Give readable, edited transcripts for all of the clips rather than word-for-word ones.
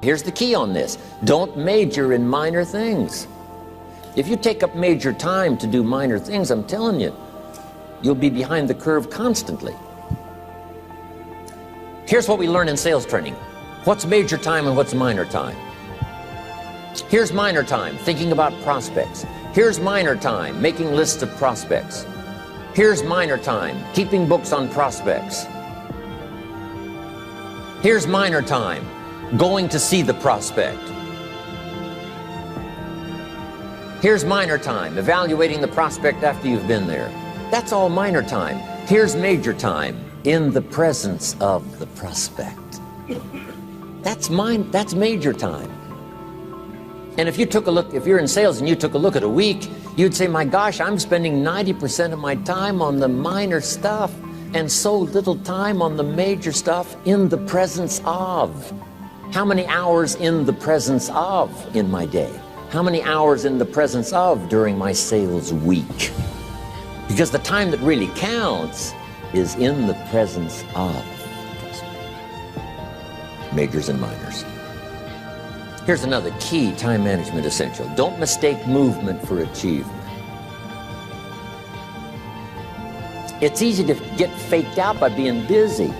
Here's the key on this. Don't major in minor things. If you take up major time to do minor things, I'm telling you, you'll be behind the curve constantly. Here's what we learn in sales training. What's major time and what's minor time? Here's minor time, thinking about prospects. Here's minor time, making lists of prospects. Here's minor time, keeping books on prospects. Here's minor time, going to see the prospect. Here's minor time, evaluating the prospect after you've been there. That's all minor time. Here's major time, in the presence of the prospect. That's major time. And if you took a look, if you're in sales and you took a look at a week, you'd say, my gosh, I'm spending 90% of my time on the minor stuff and so little time on the major stuff in the presence of. How many hours in the presence of in my day? How many hours in the presence of during my sales week? Because the time that really counts is in the presence of. Majors and minors. Here's another key time management essential. Don't mistake movement for achievement. It's easy to get faked out by being busy.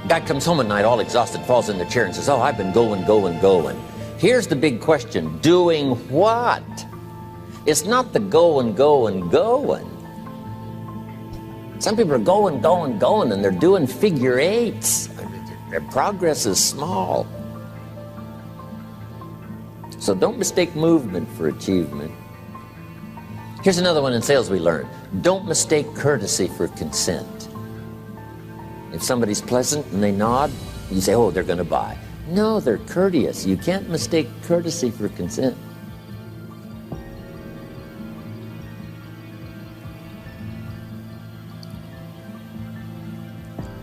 Guy comes home at night all exhausted, falls in the chair and says, oh, I've been going. Here's the big question. Doing what? It's not the going. Some people are going, and they're doing figure eights. Their progress is small. So don't mistake movement for achievement. Here's another one in sales we learned. Don't mistake courtesy for consent. If somebody's pleasant and they nod, you say, oh, they're going to buy. No, they're courteous. You can't mistake courtesy for consent.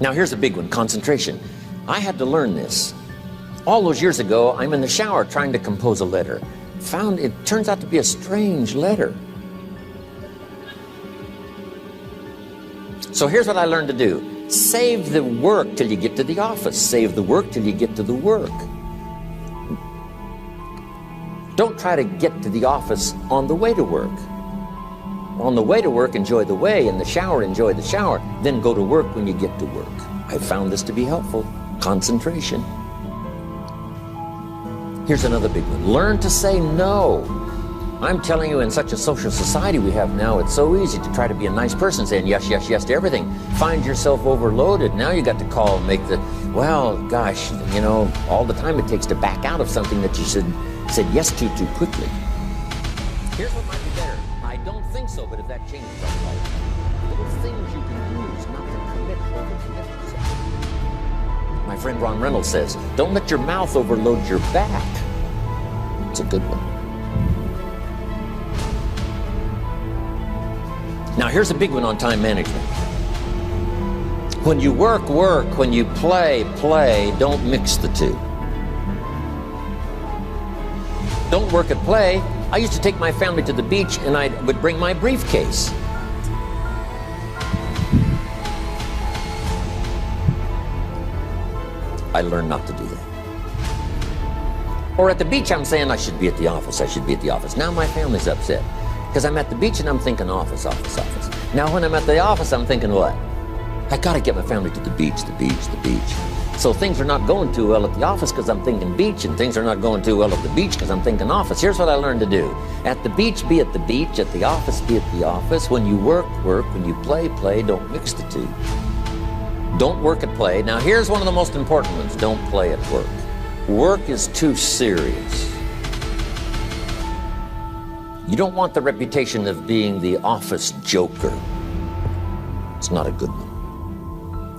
Now here's a big one, concentration. I had to learn this. All those years ago, I'm in the shower trying to compose a letter. Found it turns out to be a strange letter. So here's what I learned to do. Save the work till you get to the office. Save the work till you get to the work. Don't try to get to the office on the way to work. On the way to work, enjoy the way. In the shower, enjoy the shower. Then go to work when you get to work. I found this to be helpful. Concentration. Here's another big one. Learn to say no. I'm telling you, in such a social society we have now, it's so easy to try to be a nice person, saying yes to everything. Find yourself overloaded. Now you got to call and make the, well, gosh, you know, all the time it takes to back out of something that you said yes to too quickly. Here's what might be better. I don't think so, but if that changes, I'll call it. Little things you can use not to overcommit yourself. My friend Ron Reynolds says, don't let your mouth overload your back. It's a good one. Now here's a big one on time management. When you work, when you play, don't mix the two. Don't work and play. I used to take my family to the beach and I would bring my briefcase. I learned not to do that. Or at the beach I'm saying I should be at the office, Now my family's upset. Because I'm at the beach and I'm thinking office. Now when I'm at the office, I'm thinking what? I gotta get my family to the beach. So things are not going too well at the office because I'm thinking beach, and things are not going too well at the beach because I'm thinking office. Here's what I learned to do. At the beach, be at the beach. At the office, be at the office. When you work. When you play, don't mix the two. Don't work and play. Now here's one of the most important ones. Don't play at work. Work is too serious. You don't want the reputation of being the office joker. It's not a good one.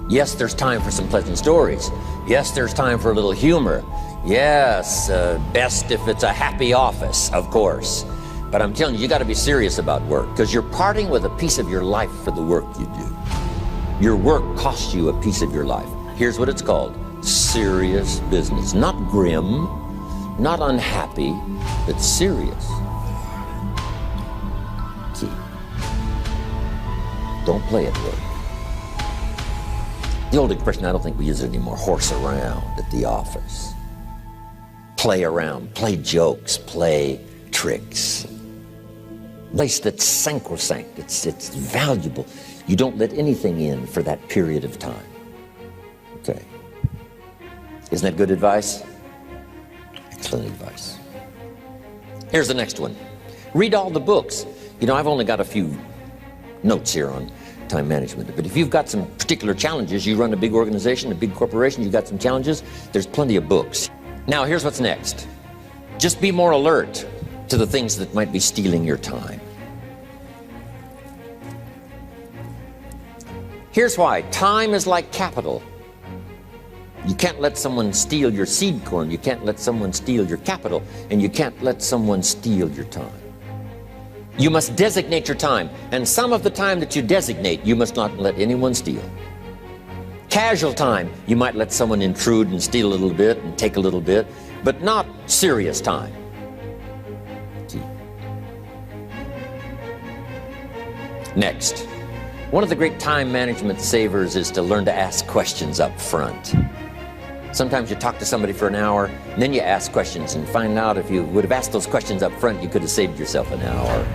Yes, there's time for some pleasant stories. Yes, there's time for a little humor. Yes, best if it's a happy office, of course. But I'm telling you, you got to be serious about work because you're parting with a piece of your life for the work you do. Your work costs you a piece of your life. Here's what it's called. Serious business. Not grim, not unhappy, but serious. Don't play at work. The old expression, I don't think we use it anymore, horse around at the office. Play around, play jokes, play tricks. A place that's sacrosanct, it's valuable. You don't let anything in for that period of time. Okay. Isn't that good advice? Excellent advice. Here's the next one. Read all the books. You know, I've only got a few notes here on time management, but if you've got some particular challenges, you run a big organization, a big corporation, you've got some challenges, there's plenty of books. Now, here's what's next. Just be more alert to the things that might be stealing your time. Here's why. Time is like capital. You can't let someone steal your seed corn, you can't let someone steal your capital, and you can't let someone steal your time. You must designate your time, and some of the time that you designate, you must not let anyone steal. Casual time, you might let someone intrude and steal a little bit and take a little bit, but not serious time. Next, one of the great time management savers is to learn to ask questions up front. Sometimes you talk to somebody for an hour, and then you ask questions and find out if you would have asked those questions up front, you could have saved yourself an hour.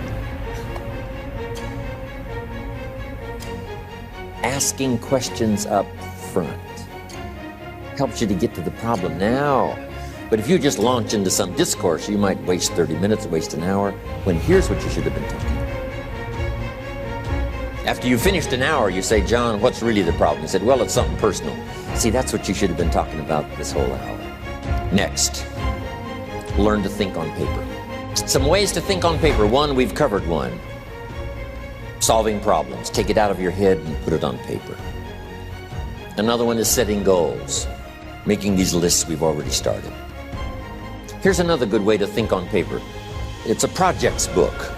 Asking questions up front helps you to get to the problem now. But if you just launch into some discourse, you might waste 30 minutes, waste an hour, when here's what you should have been talking about. After you finished an hour, you say, John, what's really the problem? He said, well, it's something personal. See, that's what you should have been talking about this whole hour. Next, learn to think on paper. Some ways to think on paper. One, we've covered one. Solving problems. Take it out of your head and put it on paper. Another one is setting goals. Making these lists we've already started. Here's another good way to think on paper. It's a projects book.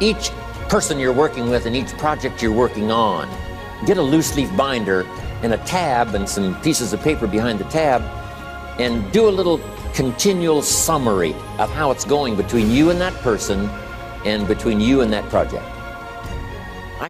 Each person you're working with and each project you're working on, get a loose leaf binder and a tab and some pieces of paper behind the tab, and do a little continual summary of how it's going between you and that person and between you and that project.